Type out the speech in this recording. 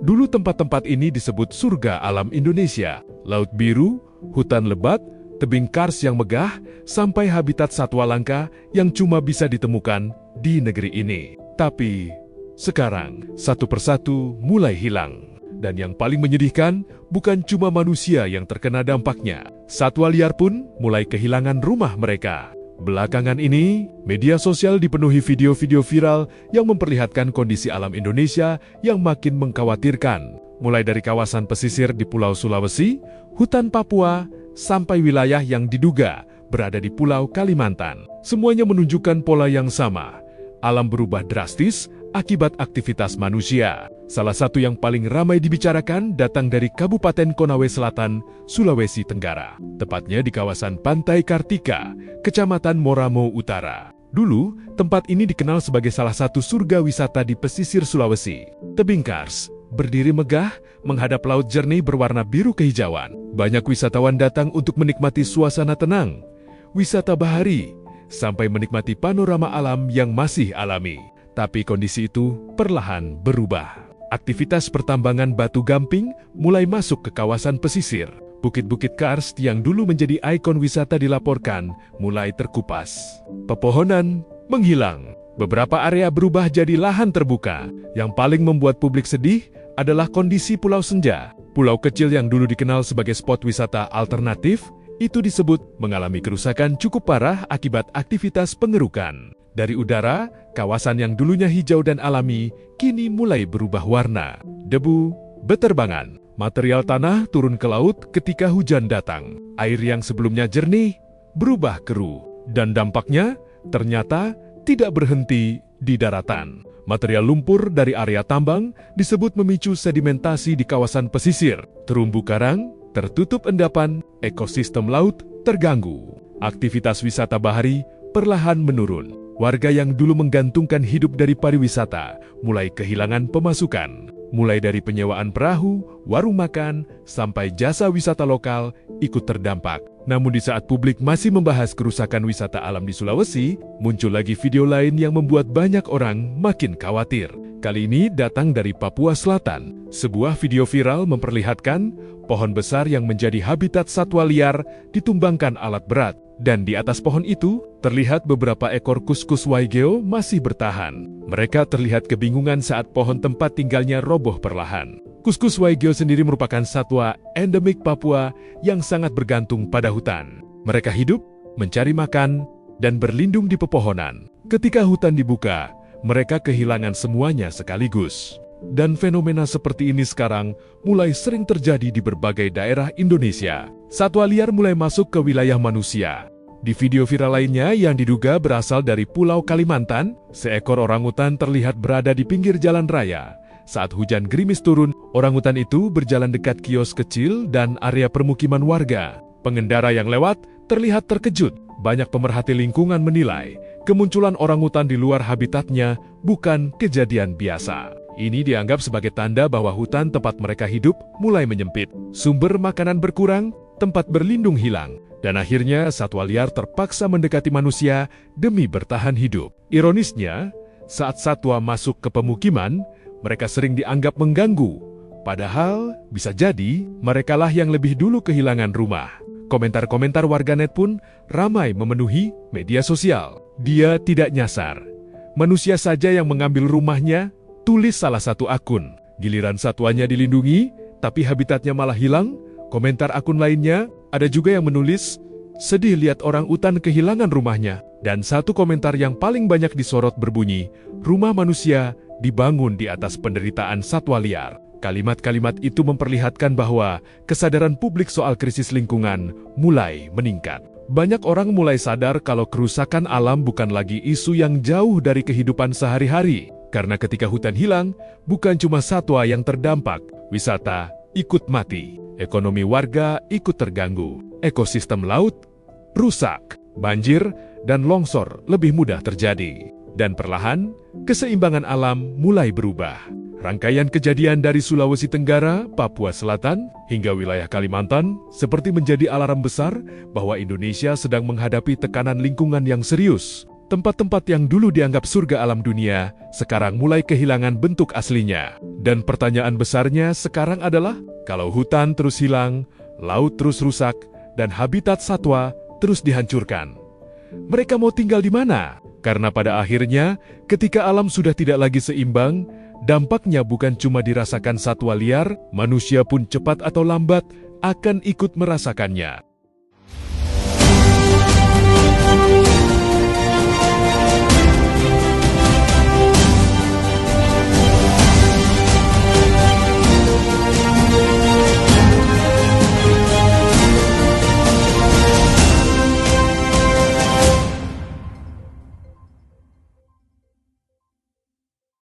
Dulu tempat-tempat ini disebut surga alam Indonesia. Laut biru, hutan lebat, tebing kars yang megah, sampai habitat satwa langka yang cuma bisa ditemukan di negeri ini. Tapi sekarang, satu persatu mulai hilang. Dan yang paling menyedihkan, bukan cuma manusia yang terkena dampaknya. Satwa liar pun mulai kehilangan rumah mereka. Belakangan ini, media sosial dipenuhi video-video viral yang memperlihatkan kondisi alam Indonesia yang makin mengkhawatirkan. Mulai dari kawasan pesisir di Pulau Sulawesi, hutan Papua, sampai wilayah yang diduga berada di Pulau Kalimantan. Semuanya menunjukkan pola yang sama. Alam berubah drastis akibat aktivitas manusia. Salah satu yang paling ramai dibicarakan datang dari Kabupaten Konawe Selatan, Sulawesi Tenggara. Tepatnya di kawasan Pantai Kartika, Kecamatan Moramo Utara. Dulu, tempat ini dikenal sebagai salah satu surga wisata di pesisir Sulawesi. Tebing kars berdiri megah menghadap laut jernih berwarna biru kehijauan. Banyak wisatawan datang untuk menikmati suasana tenang, wisata bahari, sampai menikmati panorama alam yang masih alami. Tapi kondisi itu perlahan berubah. Aktivitas pertambangan batu gamping mulai masuk ke kawasan pesisir. Bukit-bukit karst yang dulu menjadi ikon wisata dilaporkan mulai terkupas. Pepohonan menghilang. Beberapa area berubah jadi lahan terbuka. Yang paling membuat publik sedih adalah kondisi Pulau Senja. Pulau kecil yang dulu dikenal sebagai spot wisata alternatif, itu disebut mengalami kerusakan cukup parah akibat aktivitas pengerukan. Dari udara, kawasan yang dulunya hijau dan alami, kini mulai berubah warna. Debu beterbangan. Material tanah turun ke laut ketika hujan datang. Air yang sebelumnya jernih, berubah keruh. Dan dampaknya, ternyata tidak berhenti di daratan. Material lumpur dari area tambang disebut memicu sedimentasi di kawasan pesisir. Terumbu karang, tertutup endapan, ekosistem laut terganggu. Aktivitas wisata bahari perlahan menurun. Warga yang dulu menggantungkan hidup dari pariwisata mulai kehilangan pemasukan. Mulai dari penyewaan perahu, warung makan, sampai jasa wisata lokal ikut terdampak. Namun di saat publik masih membahas kerusakan wisata alam di Sulawesi, muncul lagi video lain yang membuat banyak orang makin khawatir. Kali ini datang dari Papua Selatan. Sebuah video viral memperlihatkan pohon besar yang menjadi habitat satwa liar ditumbangkan alat berat. Dan di atas pohon itu, terlihat beberapa ekor kuskus waigeo masih bertahan. Mereka terlihat kebingungan saat pohon tempat tinggalnya roboh perlahan. Kuskus waigeo sendiri merupakan satwa endemik Papua yang sangat bergantung pada hutan. Mereka hidup, mencari makan, dan berlindung di pepohonan. Ketika hutan dibuka, mereka kehilangan semuanya sekaligus. Dan fenomena seperti ini sekarang mulai sering terjadi di berbagai daerah Indonesia. Satwa liar mulai masuk ke wilayah manusia. Di video viral lainnya yang diduga berasal dari Pulau Kalimantan, seekor orangutan terlihat berada di pinggir jalan raya. Saat hujan gerimis turun, orangutan itu berjalan dekat kios kecil dan area permukiman warga. Pengendara yang lewat terlihat terkejut. Banyak pemerhati lingkungan menilai kemunculan orangutan di luar habitatnya bukan kejadian biasa. Ini dianggap sebagai tanda bahwa hutan tempat mereka hidup mulai menyempit. Sumber makanan berkurang, tempat berlindung hilang, dan akhirnya satwa liar terpaksa mendekati manusia demi bertahan hidup. Ironisnya, saat satwa masuk ke pemukiman, mereka sering dianggap mengganggu. Padahal, bisa jadi merekalah yang lebih dulu kehilangan rumah. Komentar-komentar warganet pun ramai memenuhi media sosial. Dia tidak nyasar. Manusia saja yang mengambil rumahnya, tulis salah satu akun. Giliran satwanya dilindungi, tapi habitatnya malah hilang. Komentar akun lainnya, ada juga yang menulis, sedih lihat orang utan kehilangan rumahnya. Dan satu komentar yang paling banyak disorot berbunyi, rumah manusia dibangun di atas penderitaan satwa liar. Kalimat-kalimat itu memperlihatkan bahwa kesadaran publik soal krisis lingkungan mulai meningkat. Banyak orang mulai sadar kalau kerusakan alam bukan lagi isu yang jauh dari kehidupan sehari-hari. Karena ketika hutan hilang, bukan cuma satwa yang terdampak, wisata ikut mati, ekonomi warga ikut terganggu, ekosistem laut rusak, banjir dan longsor lebih mudah terjadi. Dan perlahan, keseimbangan alam mulai berubah. Rangkaian kejadian dari Sulawesi Tenggara, Papua Selatan, hingga wilayah Kalimantan seperti menjadi alarm besar bahwa Indonesia sedang menghadapi tekanan lingkungan yang serius. Tempat-tempat yang dulu dianggap surga alam dunia, sekarang mulai kehilangan bentuk aslinya. Dan pertanyaan besarnya sekarang adalah, kalau hutan terus hilang, laut terus rusak, dan habitat satwa terus dihancurkan, mereka mau tinggal di mana? Karena pada akhirnya, ketika alam sudah tidak lagi seimbang, dampaknya bukan cuma dirasakan satwa liar, manusia pun cepat atau lambat akan ikut merasakannya.